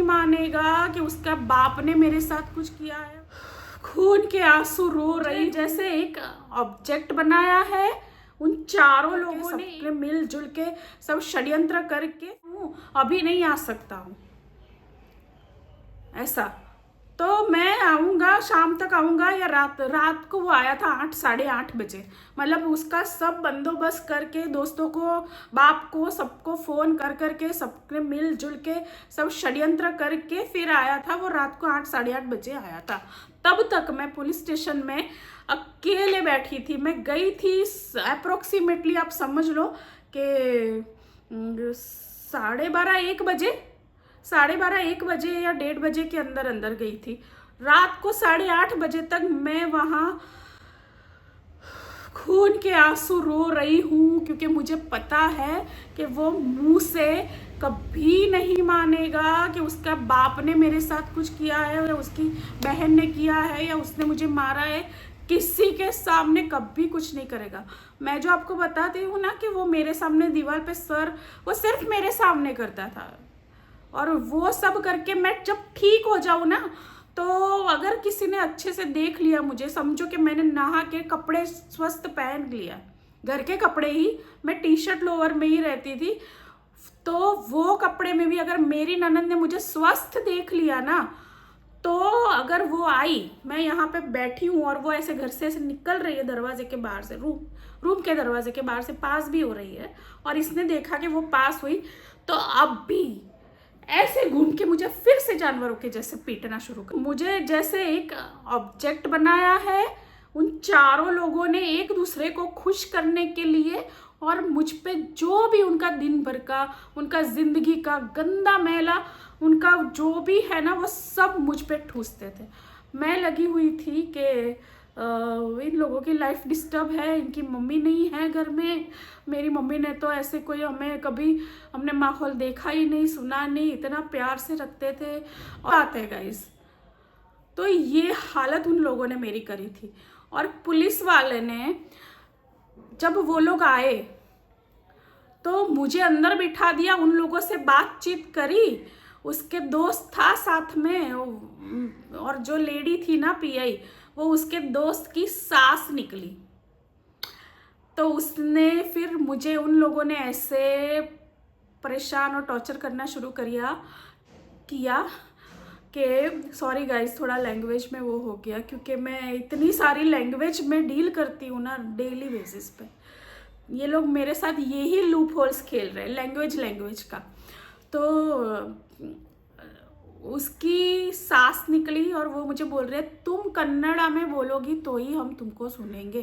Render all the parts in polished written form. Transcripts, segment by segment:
मानेगा कि उसका बाप ने मेरे साथ कुछ किया है। खून के आंसू रो रही, जैसे एक ऑब्जेक्ट बनाया है उन चारों लोगों ने मिलजुल के, सब षड्यंत्र करके अभी नहीं आ सकता हूँ ऐसा। तो मैं आऊँगा, शाम तक आऊँगा या रात को वो आया था 8 साढ़े 8 बजे। मतलब उसका सब बंदोबस्त करके, दोस्तों को, बाप को, सबको फ़ोन कर करके, सबने मिलजुल के, सब षड्यंत्र करके फिर आया था। वो रात को 8 साढ़े 8 बजे आया था। तब तक मैं पुलिस स्टेशन में अकेले बैठी थी। मैं गई थी अप्रोक्सीमेटली, आप समझ लो कि 12:30 1 बजे या 1:30 बजे के अंदर गई थी। रात को 8:30 बजे तक मैं वहाँ खून के आंसू रो रही हूँ, क्योंकि मुझे पता है कि वो मुंह से कभी नहीं मानेगा कि उसका बाप ने मेरे साथ कुछ किया है, या उसकी बहन ने किया है, या उसने मुझे मारा है। किसी के सामने कभी कुछ नहीं करेगा। मैं जो आपको बताती हूँ ना कि वो मेरे सामने दीवार पे वो सिर्फ मेरे सामने करता था। और वो सब करके मैं जब ठीक हो जाऊँ ना, तो अगर किसी ने अच्छे से देख लिया मुझे, समझो कि मैंने नहा के कपड़े स्वस्थ पहन लिया, घर के कपड़े ही, मैं टी शर्ट लोअर में ही रहती थी, तो वो कपड़े में भी अगर मेरी ननद ने मुझे स्वस्थ देख लिया ना, तो अगर वो आई, मैं यहाँ पे बैठी हूँ और वो ऐसे घर से ऐसे निकल रही है दरवाजे के बाहर से, रूम के दरवाजे के बाहर से पास भी हो रही है, और इसने देखा कि वो पास हुई, तो अब भी ऐसे घूम के मुझे फिर से जानवरों के जैसे पीटना शुरू कर। मुझे जैसे एक ऑब्जेक्ट बनाया है उन चारों लोगों ने, एक दूसरे को खुश करने के लिए, और मुझ पे जो भी उनका दिन भर का, उनका जिंदगी का गंदा मैला, उनका जो भी है ना, वो सब मुझ पे ठूसते थे। मैं लगी हुई थी कि इन लोगों की लाइफ डिस्टर्ब है, इनकी मम्मी नहीं है घर में। मेरी मम्मी ने तो ऐसे कोई हमने माहौल देखा ही नहीं, सुना नहीं, इतना प्यार से रखते थे। और आते हैं गाइस, तो ये हालत उन लोगों ने मेरी करी थी। और पुलिस वाले ने, जब वो लोग आए तो मुझे अंदर बिठा दिया, उन लोगों से बातचीत करी, उसके दोस्त था साथ में, और जो लेडी थी ना पीआई, वो उसके दोस्त की सास निकली। तो उसने फिर मुझे, उन लोगों ने ऐसे परेशान और टॉर्चर करना शुरू किया कि सॉरी गाइस, थोड़ा लैंग्वेज में वो हो गया, क्योंकि मैं इतनी सारी लैंग्वेज में डील करती हूँ ना डेली बेसिस पे। ये लोग मेरे साथ यही लूप होल्स खेल रहे हैं, लैंग्वेज का। तो उसकी सास निकली और वो मुझे बोल रहे, तुम कन्नड़ा में बोलोगी तो ही हम तुमको सुनेंगे,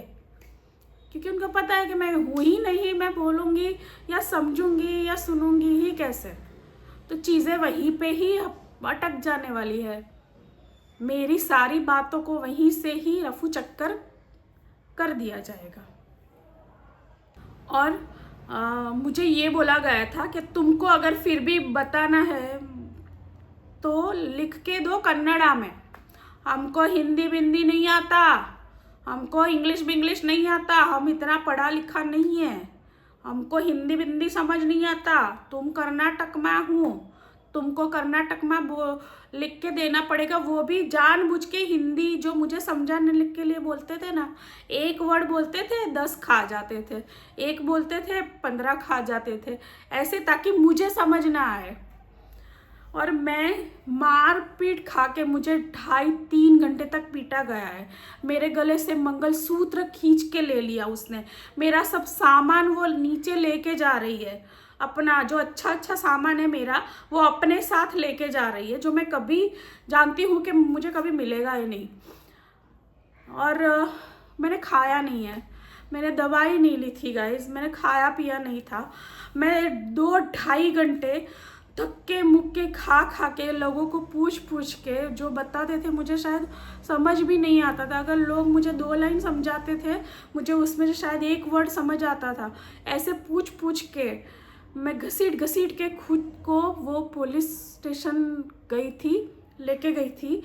क्योंकि उनको पता है कि मैं हूँ ही नहीं, मैं बोलूँगी या समझूंगी या सुनूंगी ही कैसे, तो चीज़ें वहीं पे ही अटक जाने वाली है। मेरी सारी बातों को वहीं से ही रफू चक्कर कर दिया जाएगा। और मुझे ये बोला गया था कि तुमको अगर फिर भी बताना है तो लिख के दो कन्नड़ा में, हमको हिंदी बिंदी नहीं आता, हमको इंग्लिश बिंग्लिश नहीं आता, हम इतना पढ़ा लिखा नहीं है, हमको हिंदी बिंदी समझ नहीं आता, तुम कर्नाटक में हूँ, तुमको कर्नाटक में लिख के देना पड़ेगा, वो भी जानबूझ के हिंदी, जो मुझे समझाने लिख के लिए बोलते थे ना, एक वर्ड बोलते थे 10 खा जाते थे, एक बोलते थे 15 खा जाते थे, ऐसे, ताकि मुझे समझ ना आए। और मैं मार पीट खा के, मुझे 2.5-3 घंटे तक पीटा गया है। मेरे गले से मंगलसूत्र खींच के ले लिया उसने, मेरा सब सामान वो नीचे लेके जा रही है, अपना जो अच्छा सामान है मेरा, वो अपने साथ लेके जा रही है, जो मैं कभी जानती हूँ कि मुझे कभी मिलेगा ही नहीं। और मैंने खाया नहीं है, मैंने दवाई नहीं ली थी गाइस, मैंने खाया पिया नहीं था। मैं 2-2.5 घंटे धक्के मुक्के खा के, लोगों को पूछ के जो बताते थे, मुझे शायद समझ भी नहीं आता था। अगर लोग मुझे 2 लाइन समझाते थे, मुझे उसमें शायद 1 वर्ड समझ आता था। ऐसे पूछ के मैं घसीट के खुद को वो पुलिस स्टेशन लेके गई थी,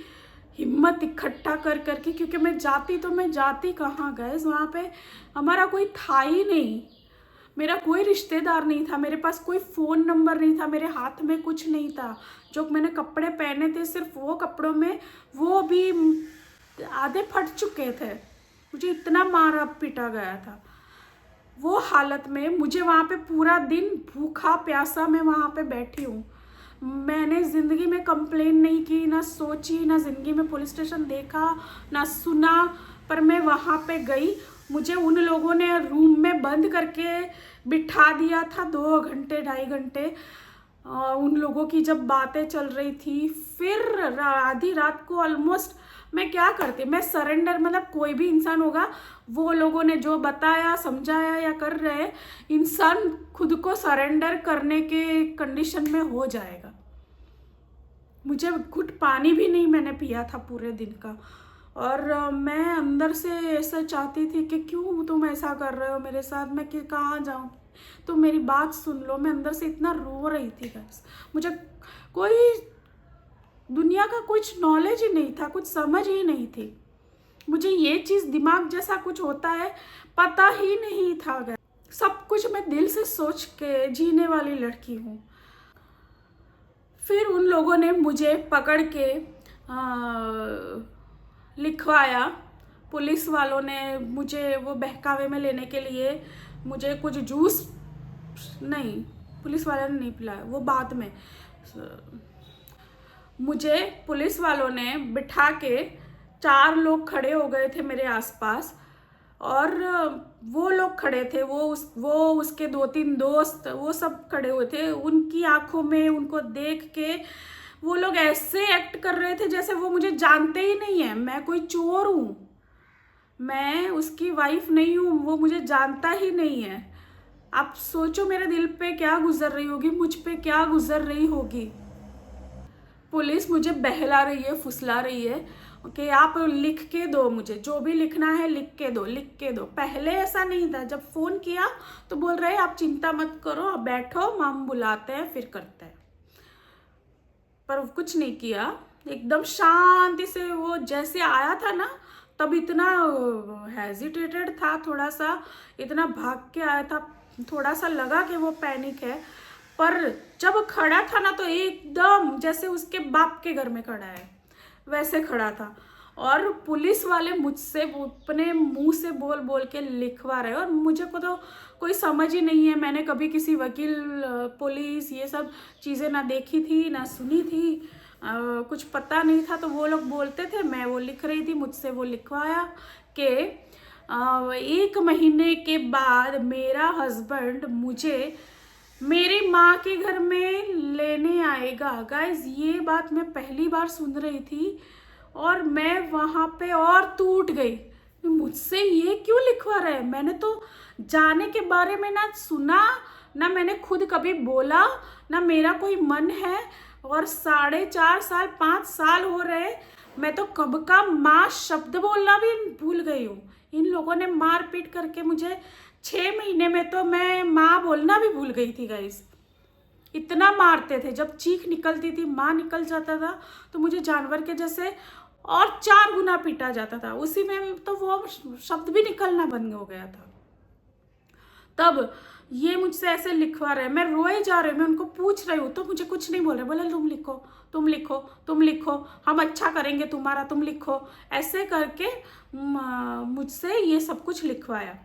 हिम्मत इकट्ठा करके, क्योंकि मैं जाती कहाँ गए, वहाँ पे हमारा कोई था ही नहीं। मेरा कोई रिश्तेदार नहीं था, मेरे पास कोई फ़ोन नंबर नहीं था, मेरे हाथ में कुछ नहीं था। जो मैंने कपड़े पहने थे सिर्फ वो कपड़ों में, वो भी आधे फट चुके थे। मुझे इतना मारा पीटा गया था। वो हालत में मुझे वहाँ पे पूरा दिन भूखा प्यासा मैं वहाँ पे बैठी हूँ। मैंने ज़िंदगी में कंप्लेन नहीं की, ना सोची, ना ज़िंदगी में पुलिस स्टेशन देखा, ना सुना, पर मैं वहाँ पे गई। मुझे उन लोगों ने रूम में बंद करके बिठा दिया था 2 घंटे 2.5 घंटे। उन लोगों की जब बातें चल रही थी, फिर आधी रात को ऑलमोस्ट मैं क्या करती, मैं सरेंडर, मतलब कोई भी इंसान होगा, वो लोगों ने जो बताया समझाया या कर रहे, इंसान खुद को सरेंडर करने के कंडीशन में हो जाएगा। मुझे घुट पानी भी नहीं मैंने पिया था पूरे दिन का, और मैं अंदर से ऐसा चाहती थी कि क्यों तुम ऐसा कर रहे हो मेरे साथ, मैं कि कहाँ जाऊँ, तुम मेरी बात सुन लो। मैं अंदर से इतना रो रही थी गाइस। मुझे कोई दुनिया का कुछ नॉलेज ही नहीं था, कुछ समझ ही नहीं थी। मुझे ये चीज़ दिमाग जैसा कुछ होता है पता ही नहीं था गाइस। सब कुछ मैं दिल से सोच के जीने वाली लड़की हूँ। फिर उन लोगों ने मुझे पकड़ के लिखवाया। पुलिस वालों ने मुझे वो बहकावे में लेने के लिए मुझे कुछ जूस, नहीं पुलिस वालों ने नहीं पिलाया, वो बाद में। मुझे पुलिस वालों ने बिठा के, 4 लोग खड़े हो गए थे मेरे आसपास, और वो लोग खड़े थे, वो उसके 2-3 दोस्त, वो सब खड़े हुए थे। उनकी आंखों में उनको देख के वो लोग ऐसे एक्ट कर रहे थे जैसे वो मुझे जानते ही नहीं है। मैं कोई चोर हूँ, मैं उसकी वाइफ नहीं हूँ, वो मुझे जानता ही नहीं है। आप सोचो मेरे दिल पे क्या गुजर रही होगी, मुझ पे क्या गुजर रही होगी। पुलिस मुझे बहला रही है, फुसला रही है कि आप लिख के दो, मुझे जो भी लिखना है लिख के दो, लिख के दो। पहले ऐसा नहीं था, जब फ़ोन किया तो बोल रहे आप चिंता मत करो, आप बैठो, हम बुलाते हैं फिर करते हैं। पर कुछ नहीं किया, एकदम शांति से। वो जैसे आया था ना, तब इतना हेजिटेटेड था, थोड़ा सा इतना भाग के आया था, थोड़ा सा लगा कि वो पैनिक है। पर जब खड़ा था ना तो एकदम जैसे उसके बाप के घर में खड़ा है वैसे खड़ा था। और पुलिस वाले मुझसे अपने मुंह से बोल बोल के लिखवा रहे, और मुझे को तो कोई समझ ही नहीं है। मैंने कभी किसी वकील, पुलिस, ये सब चीज़ें ना देखी थी ना सुनी थी, कुछ पता नहीं था। तो वो लोग बोलते थे, मैं वो लिख रही थी, मुझसे वो लिखवाया कि 1 महीने के बाद मेरा हस्बैंड मुझे मेरी माँ के घर में लेने आएगा। गाइज ये बात मैं पहली बार सुन रही थी, और मैं वहाँ पे और टूट गई। मुझसे ये क्यों लिखवा रहे हैं? मैंने तो जाने के बारे में ना सुना, ना मैंने खुद कभी बोला, ना मेरा कोई मन है। और 4.5 साल 5 साल हो रहे, मैं तो कब का माँ शब्द बोलना भी भूल गई हूँ। इन लोगों ने मार पीट करके मुझे 6 महीने में तो मैं माँ बोलना भी भूल गई थी गाइस। इतना मारते थे, जब चीख निकलती थी, माँ निकल जाता था तो मुझे जानवर के जैसे और 4 गुना पीटा जाता था। उसी में तो वो शब्द भी निकलना बंद हो गया था। तब ये मुझसे ऐसे लिखवा रहे, मैं रोए जा रही हूँ, मैं उनको पूछ रही हूँ तो मुझे कुछ नहीं बोल रहे। बोले तुम लिखो, तुम लिखो, तुम लिखो, हम अच्छा करेंगे तुम्हारा, तुम लिखो। ऐसे करके मुझसे ये सब कुछ लिखवाया।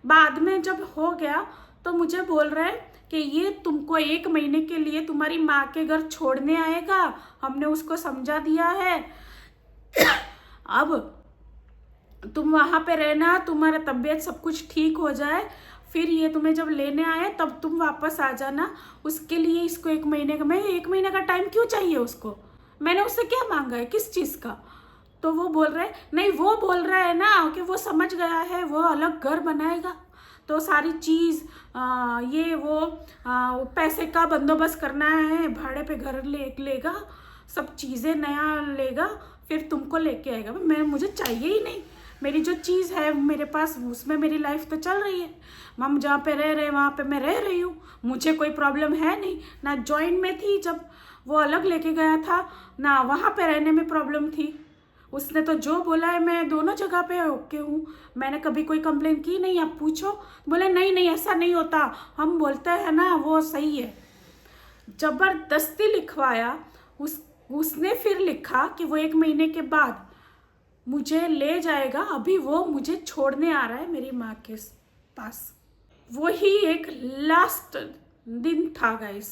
बाद में जब हो गया तो मुझे बोल रहे कि ये तुमको 1 महीने के लिए तुम्हारी माँ के घर छोड़ने आएगा, हमने उसको समझा दिया है। अब तुम वहाँ पे रहना, तुम्हारा तबीयत सब कुछ ठीक हो जाए, फिर ये तुम्हें जब लेने आए तब तुम वापस आ जाना। उसके लिए इसको 1 महीने का, मैं 1 महीने का टाइम क्यों चाहिए उसको? मैंने उससे क्या मांगा है, किस चीज़ का? तो वो बोल रहे नहीं, वो बोल रहा है ना कि वो समझ गया है, वो अलग घर बनाएगा तो सारी चीज़ ये वो पैसे का बंदोबस्त करना है, भाड़े पे घर लेगा, सब चीज़ें नया लेगा, फिर तुमको लेके आएगा। मुझे चाहिए ही नहीं। मेरी जो चीज़ है मेरे पास, उसमें मेरी लाइफ तो चल रही है। हम जहाँ पे रह रहे वहाँ पे मैं रह रही हूँ, मुझे कोई प्रॉब्लम है नहीं। ना जॉइंट में थी जब वो अलग लेके गया था, ना वहाँ पे रहने में प्रॉब्लम थी। उसने तो जो बोला है मैं दोनों जगह पे ओके हूँ, मैंने कभी कोई कंप्लेन की नहीं। आप पूछो, बोले नहीं नहीं ऐसा नहीं होता, हम बोलते हैं ना वो सही है। जबरदस्ती लिखवाया। उसने फिर लिखा कि वो 1 महीने के बाद मुझे ले जाएगा, अभी वो मुझे छोड़ने आ रहा है मेरी माँ के पास। वही एक लास्ट दिन था गाइस।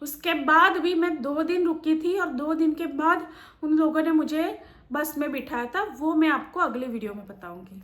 उसके बाद भी मैं 2 दिन रुकी थी और 2 दिन के बाद उन लोगों ने मुझे बस में बिठाया था। वो मैं आपको अगले वीडियो में बताऊंगी।